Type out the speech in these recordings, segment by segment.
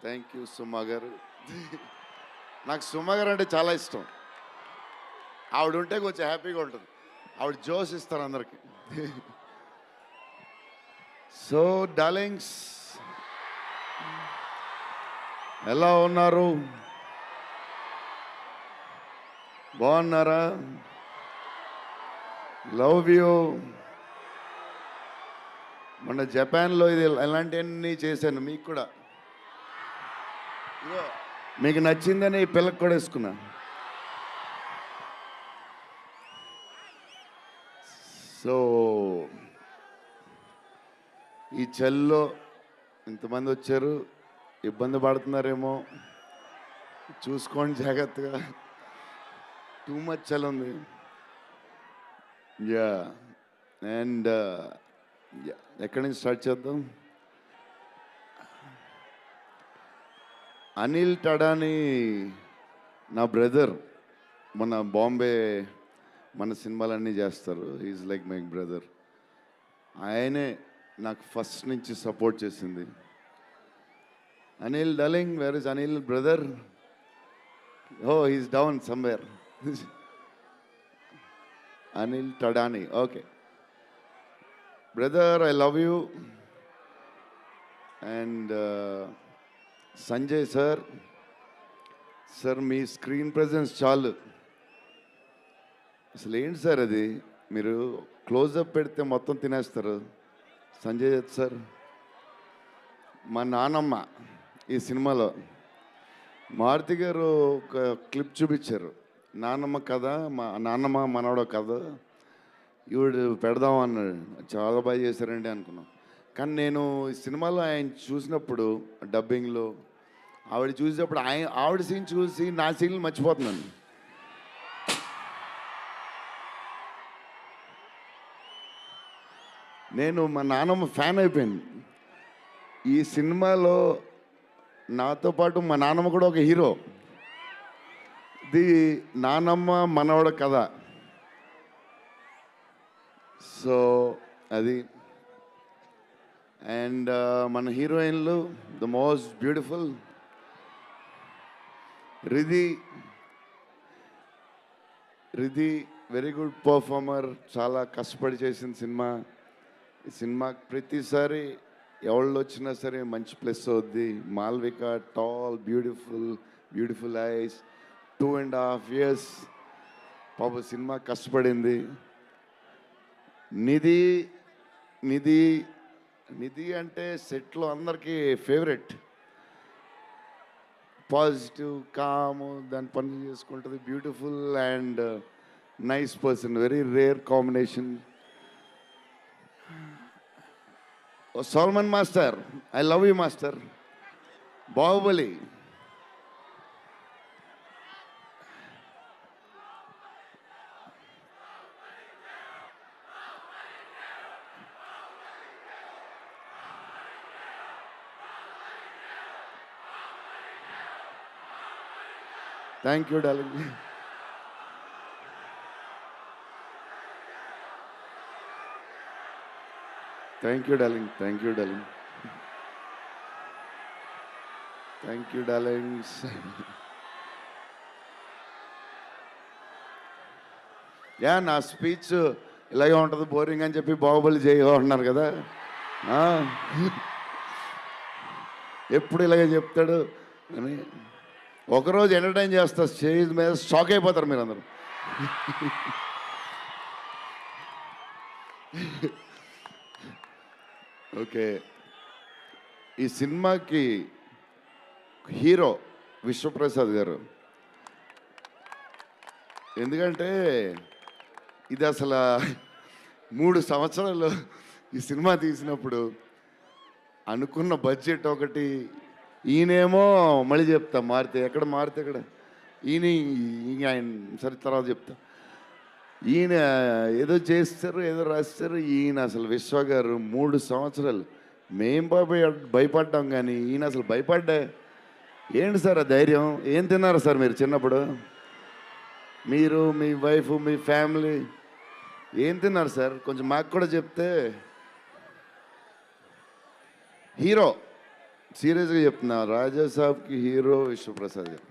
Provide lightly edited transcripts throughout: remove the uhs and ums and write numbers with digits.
Thank you సుమా గారు. నాకు సుమా గారు అంటే చాలా ఇష్టం. ఆవిడ ఉంటే కొంచెం హ్యాపీగా ఉంటుంది. ఆవిడ జోష్ ఇస్తారు అందరికి. సో డార్లింగ్స్, ఎలా ఉన్నారు? బాగున్నారా? Love you. మొన్న జపాన్లో ఇది ఇలాంటివన్నీ చేశాను మీకు కూడా. ఇదిగో మీకు నచ్చిందని ఈ పిల్లకి కూడా వేసుకున్నా. సో ఈ చలిలో ఇంతమంది వచ్చారు, ఇబ్బంది పడుతున్నారేమో, చూసుకోండి జాగ్రత్తగా. టూ మచ్ చలి ఉంది. యా అండ్ ఎక్కడి నుంచి స్టార్ట్ చేద్దాం? అనిల్ టడాని నా బ్రదర్. మన బాంబే మన సినిమాలన్నీ చేస్తారు. Is like my brother. ఆయనే నాకు ఫస్ట్ నుంచి సపోర్ట్ చేసింది. Anil darling, where is Anil brother? Oh he's down somewhere. Anil Thadani, okay brother, I love you. And Sanjay sir, sir మీ స్క్రీన్ ప్రెజెన్స్ చాలు. అసలు ఏంటి సార్ అది? మీరు క్లోజప్ పెడితే మొత్తం తినేస్తారు. సంజయ్ దత్ సార్, మా నానమ్మ ఈ సినిమాలో మారుతి గారు ఒక క్లిప్ చూపించారు. నానమ్మ కథ, మా నాన్నమ్మ మనవడో కథ, ఈవిడు పెడదాం అన్నాడు. చాలా బాగా చేశారండి అనుకున్నాం. కానీ నేను ఈ సినిమాలో ఆయన చూసినప్పుడు డబ్బింగ్లో ఆవిడ చూసినప్పుడు ఆవిడ సీన్ చూసి నా సీన్లు మర్చిపోతున్నాను. నేను మా నాన్నమ్మ ఫ్యాన్ అయిపోయాను. ఈ సినిమాలో నాతో పాటు మా నాన్నమ్మ కూడా ఒక హీరో. ఇది నానమ్మ మనవడ కథ. సో అది. అండ్ మన హీరోయిన్లు the most beautiful Riddhi. Very good performer. చాలా కష్టపడి చేసిన సినిమా. ఈ సినిమాకి ప్రతిసారి ఎవళ్ళు వచ్చినా సరే మంచి ప్లస్ అవుద్ది. Malvika, tall, beautiful eyes, 2.5 years పాప సినిమా కష్టపడింది. నిధి నిధి నిధి అంటే సెట్లో అందరికీ ఫేవరెట్. పాజిటివ్, కాము, దాని పనులు చేసుకుంటుంది. Beautiful and nice person. Very rare combination. Salman master, I love you master. Baahubali, thank you darling. Thank you darling. Thank you darling. Thank you darlings. Yeah, నా స్పీచ్ ఇలాగే ఉంటుంది బోరింగ్ అని చెప్పి బాహుబలి చేయమన్నారు కదా. ఎప్పుడు ఇలాగే చెప్తాడు అని ఒకరోజు ఎంటర్టైన్ చేస్తా. స్టేజ్ మీద షాక్ అయిపోతారు మీరు అందరూ. ఓకే, ఈ సినిమాకి హీరో విశ్వప్రసాద్ గారు. ఎందుకంటే ఇది అసలు 3 సంవత్సరాలు ఈ సినిమా తీసినప్పుడు అనుకున్న బడ్జెట్ ఒకటి. ఈయనేమో మళ్ళీ చెప్తా మారితే ఎక్కడ ఈయన ఆయన సరే తర్వాత చెప్తా. ఈయన ఏదో చేస్తారు, ఏదో రాస్తారు. ఈయన అసలు విశ్వ గారు 3 సంవత్సరాలు మేం భయపడ్డాం, కానీ ఈయన అసలు భయపడ్డా. ఏంటి సార్ ఆ ధైర్యం? ఏం తిన్నారు సార్ మీరు చిన్నప్పుడు? మీరు, మీ వైఫ్, మీ ఫ్యామిలీ ఏం తిన్నారు సార్? కొంచెం మాకు కూడా చెప్తే. హీరో సీరియస్గా చెప్తున్నా, రాజా సాబ్కి హీరో విశ్వప్రసాద్ గారు.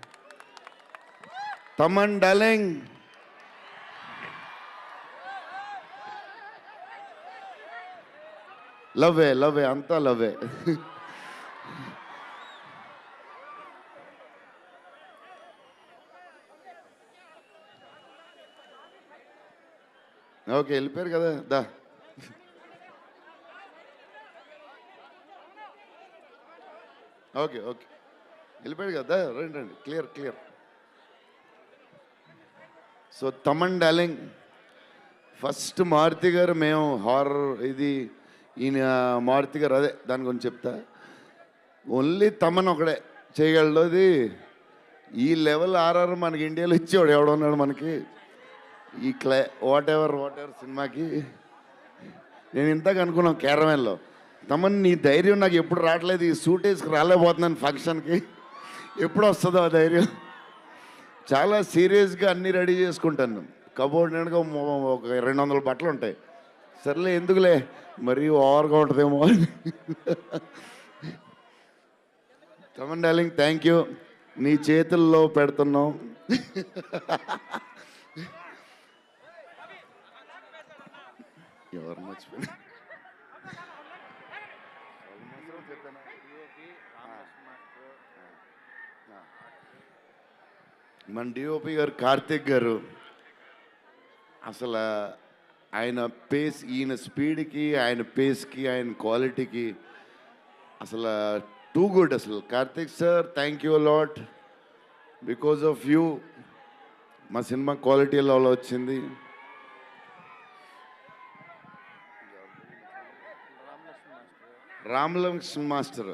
తమన్ డార్లింగ్, లవ్వే లవ్వే అంతా లవ్వే. ఓకే, వెళ్ళిపోయారు కదా, దా. ఓకే ఓకే, వెళ్ళిపోయాడు కదా, రండి రండి, clear clear. So Thaman darling, first Maruthi garu, మేము హారర్ ఇది ఈయన మారుతి గారు, అదే దాని గురించి చెప్తా. ఓన్లీ తమన్ ఒకడే చేయగలడు అది. ఈ లెవెల్ ఆర్ఆర్ మనకి ఇండియాలో ఇచ్చేవాడు ఎవడున్నాడు మనకి ఈ వాట్ ఎవర్ సినిమాకి. నేను ఇంతకు అనుకున్నాను క్యారమెన్లో, తమన్ నీ ధైర్యం నాకు ఎప్పుడు రావట్లేదు, ఈ సూట్ వేసుకు రాలేకపోతున్నాను ఫంక్షన్కి, ఎప్పుడు వస్తుందో ఆ ధైర్యం. చాలా సీరియస్గా అన్నీ రెడీ చేసుకుంటాను. కబోర్డ్ నిండుగా ఒక 200 బట్టలు ఉంటాయి. సర్లే ఎందుకులే, మరీ ఓవర్గా ఉంటుందేమో అని. తమన్ డార్లింగ్, థ్యాంక్ యూ, నీ చేతుల్లో పెడుతున్నాం. ఎవరు మర్చిపోయినా మన డిఓపి గారు కార్తిక్ గారు, అసలు ఆయన పేస్, ఈయన స్పీడ్కి, ఆయన పేస్కి, ఆయన క్వాలిటీకి అసలు టూ గుడ్. అసలు Karthik sir, thank you lot, because of you మా సినిమా క్వాలిటీ లెవెల్ వచ్చింది. రామలక్ష్మణ్ మాస్టర్,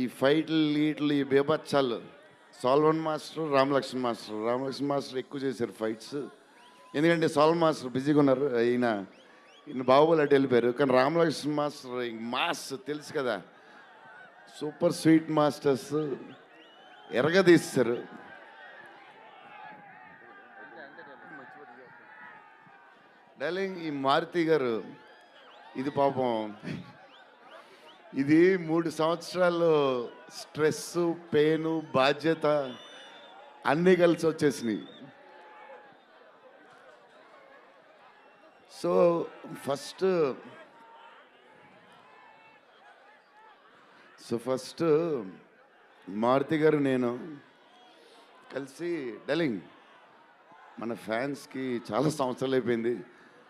ఈ ఫైట్లు వీటిలు ఈ బేబచ్చాలు, సాల్వన్ మాస్టర్, రామలక్ష్మణ్ మాస్టర్ ఎక్కువ చేశారు ఫైట్స్. ఎందుకంటే సాల్వన్ మాస్టర్ బిజీగా ఉన్నారు, ఈయన బాహుబలి అటు వెళ్ళిపోయారు. కానీ రామలక్ష్మణ్ మాస్టర్ మాస్ తెలుసు కదా, సూపర్ స్వీట్ మాస్టర్స్ ఎరగదీస్తారు. డార్లింగ్, ఈ మారుతి గారు ఇది పాపం, ఇది 3 సంవత్సరాలు స్ట్రెస్, పెయిన్, బాధ్యత అన్నీ కలిసి వచ్చేసినాయి. సో ఫస్ట్ మారుతి గారు నేను కలిసి, డార్లింగ్ మన ఫ్యాన్స్కి చాలా సంవత్సరాలు అయిపోయింది,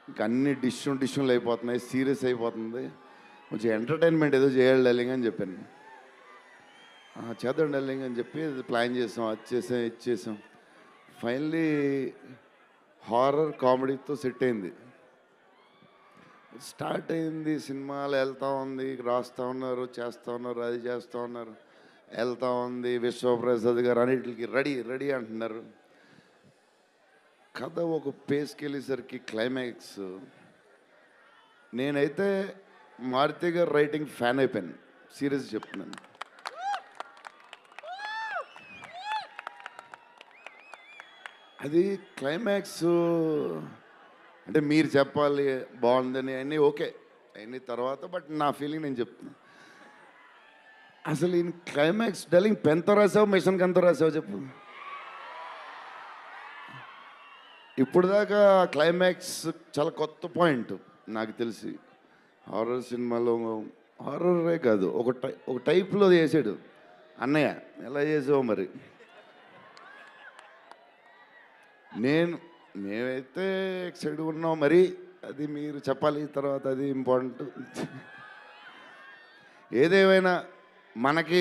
ఇంకా అన్ని డిష్యూలు అయిపోతున్నాయి, సీరియస్ అయిపోతుంది, కొంచెం ఎంటర్టైన్మెంట్ ఏదో చేయాలి డార్లింగ్ అని చెప్పాను. చేద్దాం డార్లింగ్ అని చెప్పి ప్లాన్ చేసాం, అది చేసాం. ఫైనలీ హారర్ కామెడీతో సెట్ అయింది. స్టార్ట్ అయింది, సినిమాలు వెళ్తూ ఉంది, రాస్తూ ఉన్నారు, చేస్తూ ఉన్నారు, అది చేస్తూ ఉన్నారు, వెళ్తూ ఉంది. విశ్వప్రసాద్ గారు అన్నిటికి రెడీ రెడీ అంటున్నారు. కథ ఒక పేస్కి వెళ్ళేసరికి క్లైమాక్స్, నేనైతే మారుతి గారు రైటింగ్ ఫ్యాన్ అయిపోయాను, సీరియస్ చెప్తున్నాను. అది క్లైమాక్స్ అంటే మీరు చెప్పాలి బాగుందని అన్నీ ఓకే అన్ని తర్వాత, బట్ నా ఫీలింగ్ నేను చెప్తున్నా. అసలు ఈయన క్లైమాక్స్ డార్లింగ్ పెన్తో రాసావు, మిషన్కి ఎంతో రాసావు చెప్పు. ఇప్పుడు దాకా క్లైమాక్స్ చాలా కొత్త పాయింట్ నాకు తెలిసి. హారర్ సినిమాలో హారరే కాదు, ఒక టైప్లో చేసాడు అన్నయ్య. ఎలా చేసావు మరి? మేమైతే ఎక్సైడ్ ఉన్నాం, మరి అది మీరు చెప్పాలి తర్వాత, అది ఇంపార్టెంట్. ఏదేమైనా మనకి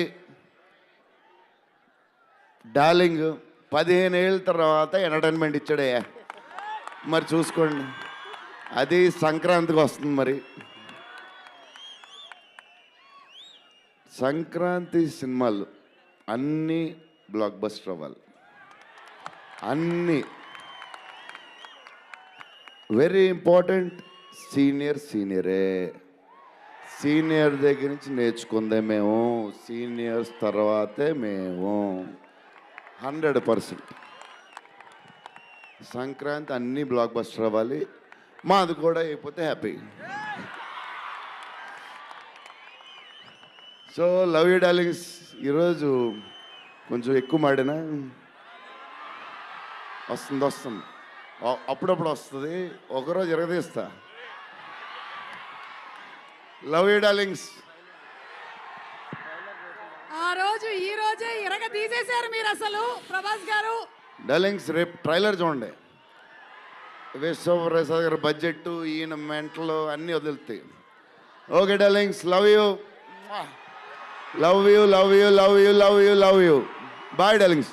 డార్లింగ్ 15 ఏళ్ళ తర్వాత ఎంటర్టైన్మెంట్ ఇచ్చాడే, మరి చూసుకోండి, అది సంక్రాంతికి వస్తుంది. మరి సంక్రాంతి సినిమాలు అన్నీ బ్లాక్ బస్టర్ అవ్వాలి, అన్నీ. Very important, సీనియరే. సీనియర్ దగ్గర నుంచి నేర్చుకుందే మేము, సీనియర్స్ తర్వాతే మేము. 100% సంక్రాంతి అన్నీ బ్లాక్ బస్టర్ అవ్వాలి, మాది కూడా అయిపోతే happy. So love you darlings ఈరోజు కొంచెం ఎక్కువ మాడినా వస్తుంది అప్పుడప్పుడు వస్తుంది, ఒకరోజు ఎరగదీస్తా. Love you darlings. ఆ రోజు ఈ రోజే ఇరగ తీసేశారు మీరు అసలు ప్రభాస్ గారు. డార్లింగ్స్ రేపు ట్రైలర్ చూడండి. విశ్వప్రసాద్ గారి బడ్జెట్, ఈయన మెంటలు అన్నీ వదులుతాయి. Okay darlings, love you love you love you love you love you love you. Bye darlings.